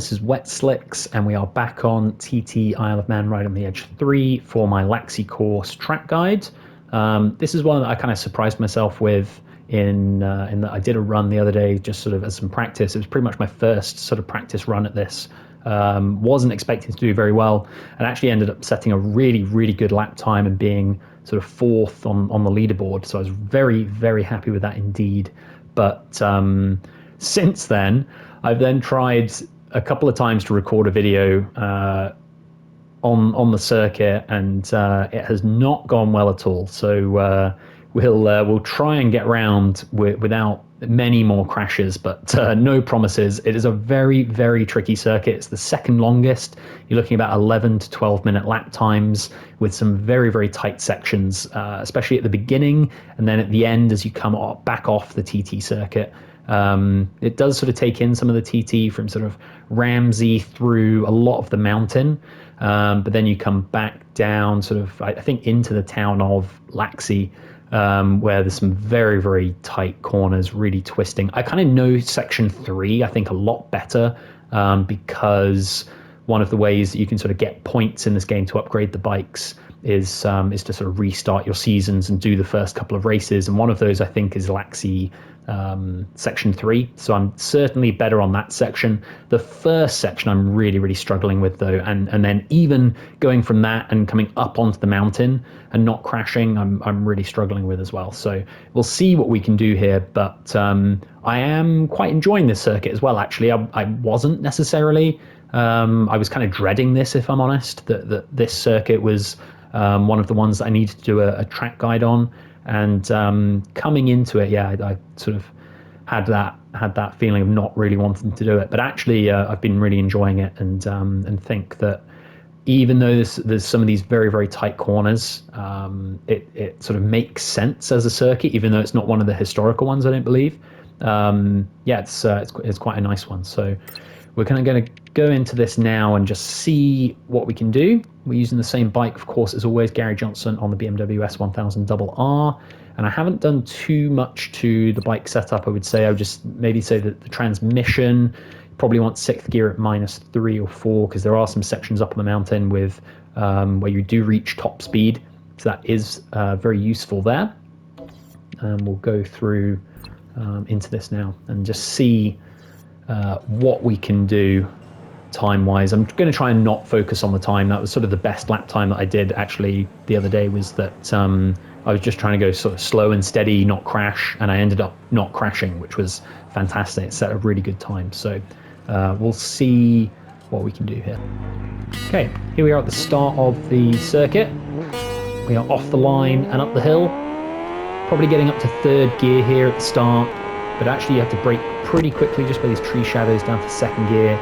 this is Wet Slicks, and we are back on TT Isle of Man Ride on the Edge 3 for my Laxey course track guide. This is one that I kind of surprised myself with in that I did a run the other day just sort of as some practice. It was pretty much my first sort of practice run at this. Wasn't expecting to do very well, and actually ended up setting a really, really good lap time and being sort of fourth on the leaderboard. So I was very, very happy with that indeed. But since then, I've then tried a couple of times to record a video on the circuit, and it has not gone well at all. So we'll try and get round without many more crashes, but no promises. It is a very, very tricky circuit. It's the second longest. You're looking about 11 to 12 minute lap times with some very, very tight sections, especially at the beginning, and then at the end as you come back off the TT circuit. It does sort of take in some of the TT from sort of Ramsey through a lot of the mountain, but then you come back down sort of, I think, into the town of Laxey, where there's some very, very tight corners, really twisting. I kind of know section 3, I think, a lot better, because one of the ways that you can sort of get points in this game to upgrade the bikes is to sort of restart your seasons and do the first couple of races. And one of those, I think, is Laxey section 3. So I'm certainly better on that section. The first section I'm really, really struggling with, though. And then even going from that and coming up onto the mountain and not crashing, I'm really struggling with as well. So we'll see what we can do here. But I am quite enjoying this circuit as well, actually. I wasn't necessarily. I was kind of dreading this, if I'm honest, that this circuit was one of the ones that I needed to do a track guide on. And coming into it, yeah, I sort of had that feeling of not really wanting to do it. But actually, I've been really enjoying it, and think that even though there's some of these very, very tight corners, it sort of makes sense as a circuit, even though it's not one of the historical ones, I don't believe. Yeah, it's quite a nice one. So we're kind of going to go into this now and just see what we can do. We're using the same bike, of course, as always, Gary Johnson on the BMW S1000RR. And I haven't done too much to the bike setup, I would say. I would just maybe say that the transmission, probably want 6th gear at -3 or 4, because there are some sections up on the mountain with where you do reach top speed. So that is very useful there. We'll go through into this now and just see what we can do time-wise. I'm going to try and not focus on the time. That was sort of the best lap time that I did actually the other day, was that I was just trying to go sort of slow and steady, not crash, and I ended up not crashing, which was fantastic. It set a really good time. So we'll see what we can do here. Okay, here we are at the start of the circuit. We are off the line and up the hill. Probably getting up to 3rd gear here at the start, but actually you have to brake pretty quickly just by these tree shadows down to 2nd gear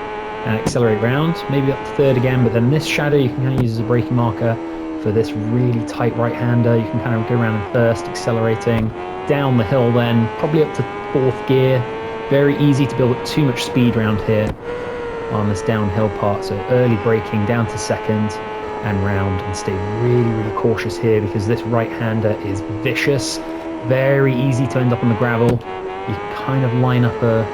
and accelerate round, maybe up to 3rd again. But then this shadow you can kind of use as a braking marker for this really tight right-hander. You can kind of go around in 1st, accelerating down the hill, then probably up to 4th gear. Very easy to build up too much speed around here on this downhill part. So early braking down to 2nd and round, and stay really, really cautious here, because this right-hander is vicious. Very easy to end up on the gravel. You kind of line up a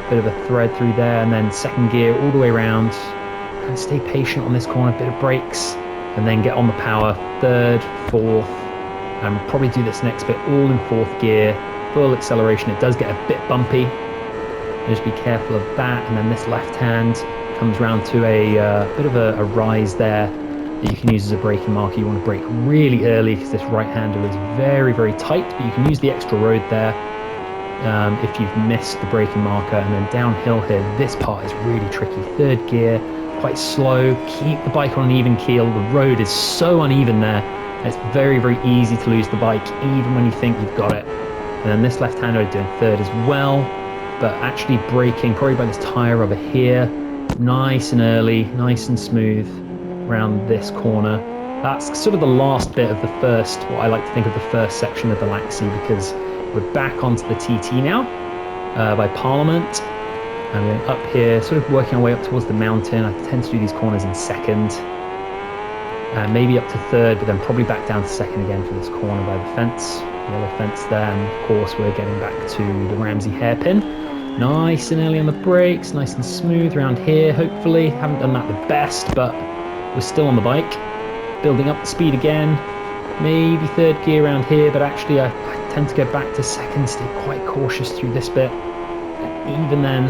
bit of a thread through there, and then 2nd gear all the way around, and stay patient on this corner, bit of brakes, and then get on the power, 3rd, 4th, and we'll probably do this next bit all in 4th gear, full acceleration. It does get a bit bumpy, just be careful of that. And then this left hand comes round to a bit of a rise there that you can use as a braking marker. You want to brake really early, because this right-hander is very, very tight, but you can use the extra road there if you've missed the braking marker. And then downhill here, this part is really tricky. 3rd gear, quite slow. Keep the bike on an even keel. The road is so uneven there. It's very, very easy to lose the bike, even when you think you've got it. And then this left-hander doing 3rd as well, but actually braking probably by this tyre rubber here. Nice and early, nice and smooth around this corner. That's sort of the last bit of the first, what I like to think of the first section of the Laxey, because we're back onto the TT now by Parliament, and we're up here sort of working our way up towards the mountain. I tend to do these corners in 2nd, maybe up to 3rd, but then probably back down to 2nd again for this corner by the fence, yellow fence there. And of course we're getting back to the Ramsey hairpin. Nice and early on the brakes, nice and smooth around here, hopefully. Haven't done that the best, but we're still on the bike. Building up the speed again. Maybe third gear around here, but actually I tend to go back to second, stay quite cautious through this bit. And even then,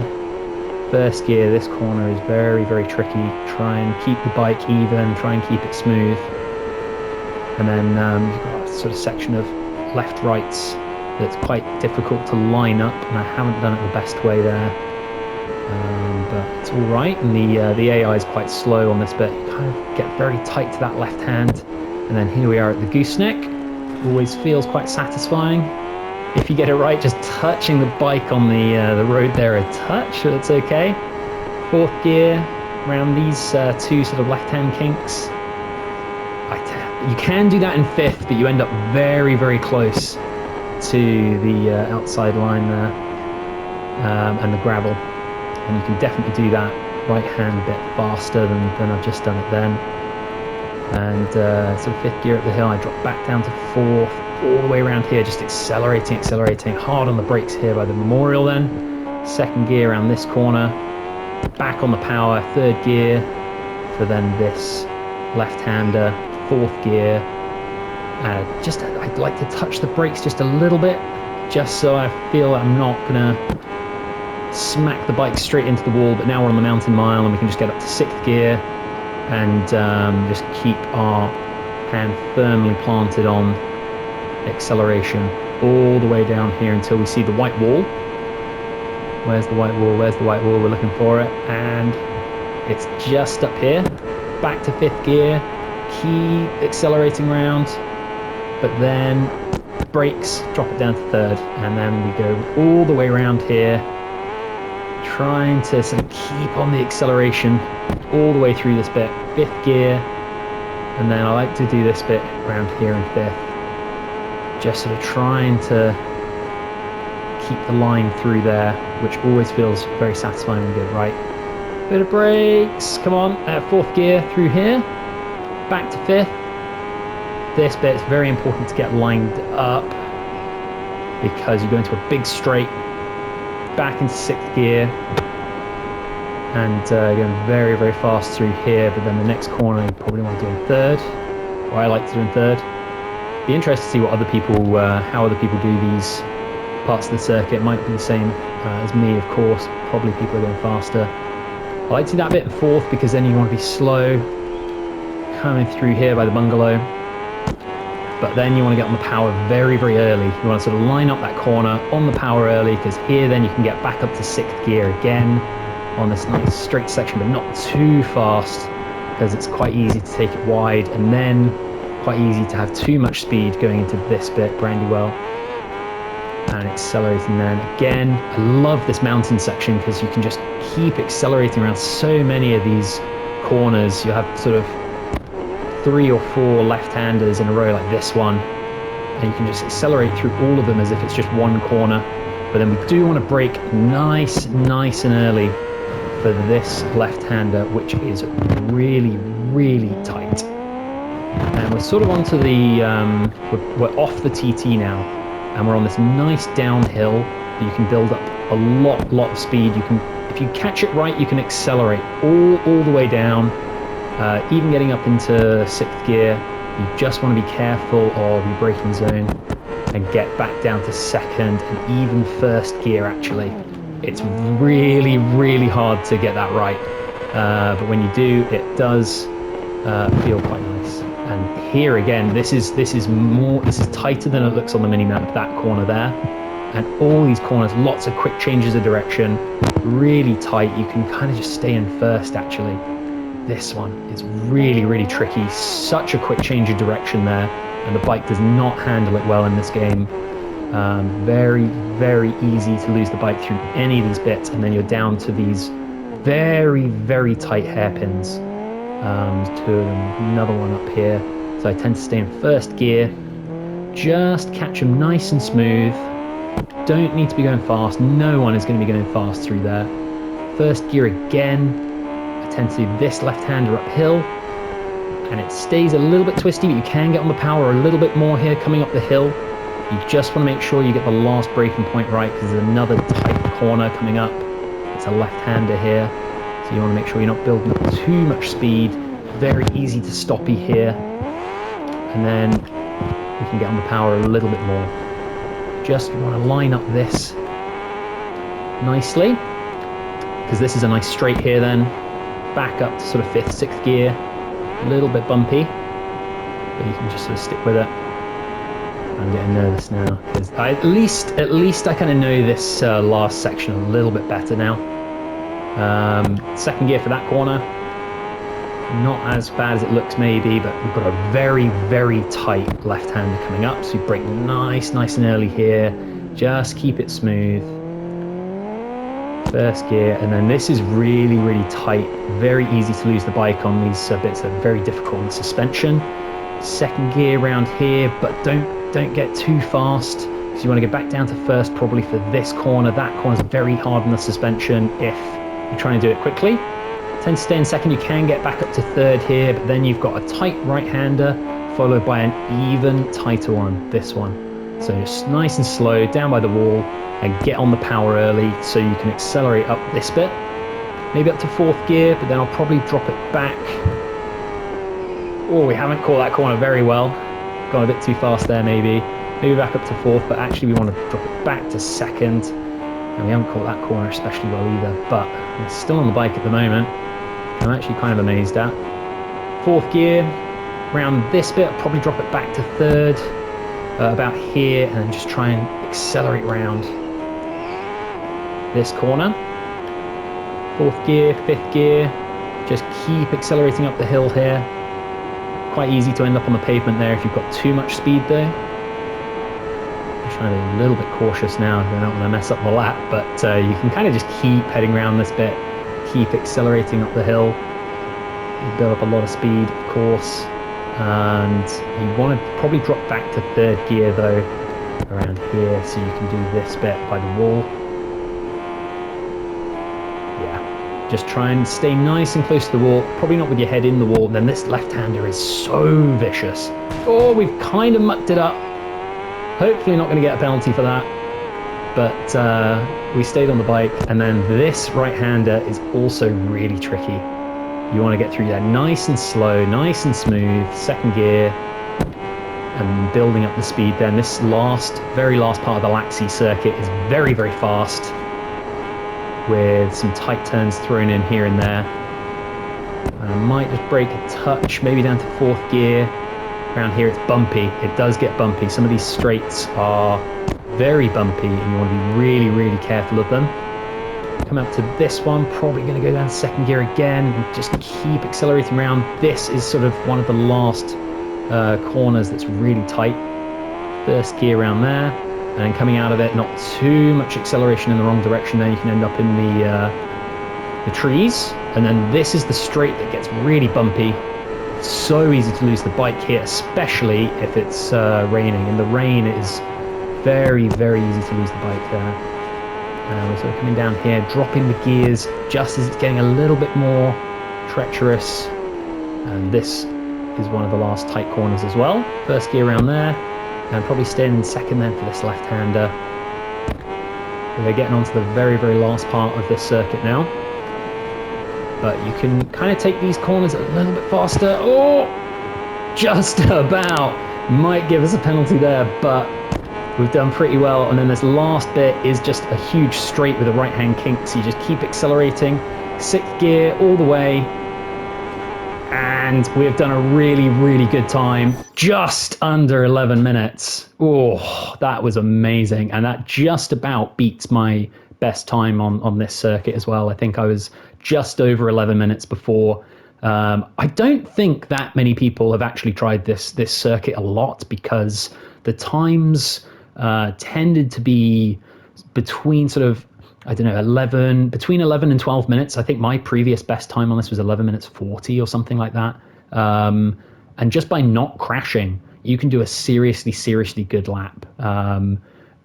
first gear, this corner is very, very tricky. Try and keep the bike even, try and keep it smooth. And then you've got a sort of section of left-rights that's quite difficult to line up, and I haven't done it the best way there. But it's all right, and the AI is quite slow on this bit. You kind of get very tight to that left hand, and then here we are at the gooseneck. Always feels quite satisfying. If you get it right, just touching the bike on the road there a touch, so it's okay. Fourth gear, around these two sort of left-hand kinks. You can do that in fifth, but you end up very, very close to the outside line there and the gravel. And you can definitely do that right-hand bit faster than I've just done it then. And so fifth gear up the hill, I drop back down to fourth, all the way around here, just accelerating, hard on the brakes here by the memorial then. Second gear around this corner, back on the power, third gear for then this left-hander, fourth gear. I'd like to touch the brakes just a little bit, just so I feel I'm not gonna smack the bike straight into the wall. But now we're on the mountain mile and we can just get up to sixth gear and just keep our hand firmly planted on acceleration all the way down here until we see the white wall. Where's the white wall? Where's the white wall? We're looking for it, and it's just up here. Back to fifth gear, keep accelerating around, but then brakes, drop it down to third, and then we go all the way around here, trying to sort of keep on the acceleration all the way through this bit. Fifth gear, and then I like to do this bit around here in fifth, just sort of trying to keep the line through there, which always feels very satisfying when we get right. Bit of brakes, come on, fourth gear through here, back to fifth. This bit is very important to get lined up because you go into a big straight, back into sixth gear, and going very, very fast through here, but then the next corner you probably want to do in third, or I like to do in third. Be interested to see what other people, how other people do these parts of the circuit. It might be the same as me, of course. Probably people are going faster. I like to do that bit in fourth because then you want to be slow coming through here by the bungalow, but then you want to get on the power very, very early. You want to sort of line up that corner on the power early, because here then you can get back up to sixth gear again on this nice straight section, but not too fast, because it's quite easy to take it wide, and then quite easy to have too much speed going into this bit, Brandywell, and accelerating then. Again, I love this mountain section because you can just keep accelerating around so many of these corners. You'll have sort of 3 or 4 left-handers in a row like this one, and you can just accelerate through all of them as if it's just one corner. But then we do want to brake nice and early for this left-hander, which is really, really tight. And we're sort of onto the, we're off the TT now, and we're on this nice downhill that you can build up a lot of speed. You can, if you catch it right, you can accelerate all the way down, even getting up into sixth gear. You just want to be careful of your braking zone and get back down to second and even first gear. Actually, it's really, really hard to get that right, but when you do, it does feel quite nice. And here again, this is tighter than it looks on the mini map, that corner there, and all these corners, lots of quick changes of direction, really tight. You can kind of just stay in first. Actually, this one is really, really tricky. Such a quick change of direction there, and the bike does not handle it well in this game. Very, very easy to lose the bike through any of these bits, and then you're down to these very, very tight hairpins. Two of them, another one up here. So I tend to stay in first gear, just catch them nice and smooth. Don't need to be going fast. No one is going to be going fast through there. First gear again. I tend to do this left-hander uphill, and it stays a little bit twisty, but you can get on the power a little bit more here coming up the hill. You just want to make sure you get the last braking point right, because there's another tight corner coming up. It's a left-hander here, so you want to make sure you're not building up too much speed. Very easy to stoppy here, and then we can get on the power a little bit more. Just want to line up this nicely, because this is a nice straight here then. Back up to sort of 5th, 6th gear. A little bit bumpy, but you can just sort of stick with it. I'm getting nervous now, because at least I kind of know this last section a little bit better now. 2nd gear for that corner. Not as bad as it looks maybe, but we've got a very, very tight left-hander coming up, so you brake nice and early here. Just keep it smooth. 1st gear, and then this is really, really tight. Very easy to lose the bike on these bits that are very difficult on the suspension. 2nd gear around here, but don't get too fast, because you want to get back down to 1st probably for this corner. That corner's very hard on the suspension if you're trying to do it quickly. Tend to stay in 2nd. You can get back up to 3rd here, but then you've got a tight right-hander followed by an even tighter one, this one. So just nice and slow down by the wall and get on the power early so you can accelerate up this bit. Maybe up to 4th gear, but then I'll probably drop it back. Oh, we haven't caught that corner very well. Gone a bit too fast there maybe. Maybe back up to 4th, but actually we want to drop it back to 2nd. And we haven't caught that corner especially well either, but we're still on the bike at the moment. I'm actually kind of amazed at. 4th gear, around this bit, I'll probably drop it back to 3rd, about here, and then just try and accelerate round this corner. 4th gear, 5th gear, just keep accelerating up the hill here. Quite easy to end up on the pavement there if you've got too much speed though. I'm trying to be a little bit cautious now, I don't want to mess up the lap, but you can kind of just keep heading around this bit. Keep accelerating up the hill. You build up a lot of speed, of course, and you want to probably drop back to 3rd gear though, around here, so you can do this bit by the wall. Yeah, just try and stay nice and close to the wall, probably not with your head in the wall. And then this left-hander is so vicious. Oh, we've kind of mucked it up. Hopefully not going to get a penalty for that, but we stayed on the bike. And then this right-hander is also really tricky. You want to get through there nice and slow, nice and smooth, 2nd gear, and building up the speed. Then this very last part of the Laxey circuit is very, very fast, with some tight turns thrown in here and there. And I might just brake a touch, maybe down to 4th gear. Around here it's bumpy. It does get bumpy. Some of these straights are very bumpy, and you want to be really, really careful of them. Come up to this one, probably going to go down to 2nd gear again, and just keep accelerating around. This is sort of one of the last corners that's really tight. 1st gear around there, and then coming out of it, not too much acceleration in the wrong direction, then you can end up in the trees. And then this is the straight that gets really bumpy. So easy to lose the bike here, especially if it's raining. In the rain, it is very, very easy to lose the bike there. We're sort of coming down here, dropping the gears just as it's getting a little bit more treacherous. And this is one of the last tight corners as well. 1st gear around there, and probably staying in 2nd then for this left-hander. We're getting onto the very, very last part of this circuit now. But you can kind of take these corners a little bit faster. Oh, just about. Might give us a penalty there, but we've done pretty well. And then this last bit is just a huge straight with a right-hand kink, so you just keep accelerating. 6th gear all the way. And we've done a really, really good time. Just under 11 minutes. Oh, that was amazing. And that just about beats my best time on this circuit as well. I think I was just over 11 minutes before. I don't think that many people have actually tried this circuit a lot, because the times tended to be between sort of, I don't know, between 11 and 12 minutes. I think my previous best time on this was 11 minutes 40 or something like that. And just by not crashing, you can do a seriously, seriously good lap.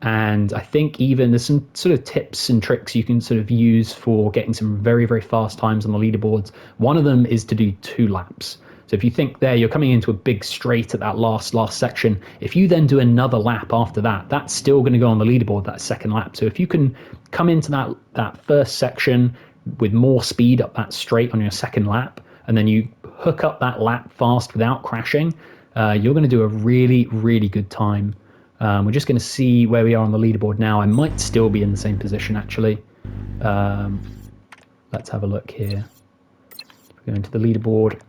And I think even there's some sort of tips and tricks you can sort of use for getting some very, very fast times on the leaderboards. One of them is to do 2 laps. So if you think there, you're coming into a big straight at that last section. If you then do another lap after that, that's still going to go on the leaderboard, that second lap. So if you can come into that first section with more speed up that straight on your second lap, and then you hook up that lap fast without crashing, you're going to do a really, really good time. We're just going to see where we are on the leaderboard now. I might still be in the same position, actually. Let's have a look here. Go into the leaderboard.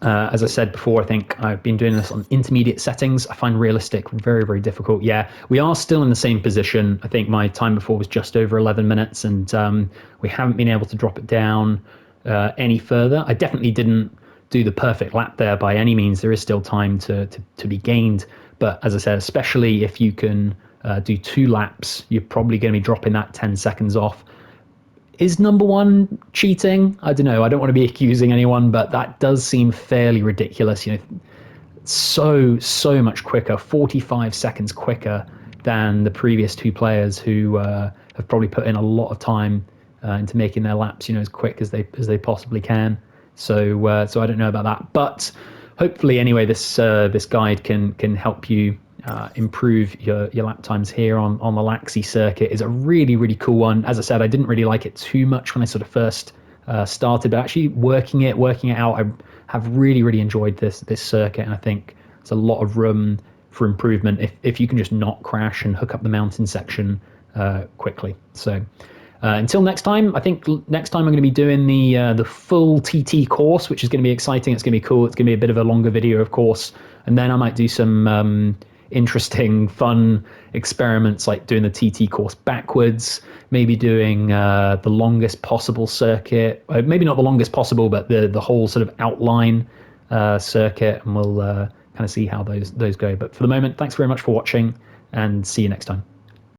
As I said before, I think I've been doing this on intermediate settings. I find realistic very, very difficult. Yeah, we are still in the same position. I think my time before was just over 11 minutes, and we haven't been able to drop it down any further. I definitely didn't do the perfect lap there by any means. There is still time to be gained. But as I said, especially if you can do 2 laps, you're probably going to be dropping that 10 seconds off. Is number 1 cheating? I don't know. I don't want to be accusing anyone, but that does seem fairly ridiculous. You know, so much quicker, 45 seconds quicker than the previous 2 players who have probably put in a lot of time into making their laps, you know, as quick as they possibly can. So I don't know about that, but hopefully anyway, this guide can help you improve your lap times here on the Laxey circuit. Is a really, really cool one. As I said, I didn't really like it too much when I sort of first started, but actually working it out, I have really, really enjoyed this circuit, and I think there's a lot of room for improvement if you can just not crash and hook up the mountain section quickly. So until next time, I think next time I'm going to be doing the full TT course, which is going to be exciting. It's going to be cool. It's going to be a bit of a longer video, of course, and then I might do some interesting, fun experiments like doing the TT course backwards, maybe doing the longest possible circuit, maybe not the longest possible, but the whole sort of outline circuit, and we'll kind of see how those go. But for the moment, thanks very much for watching, and see you next time.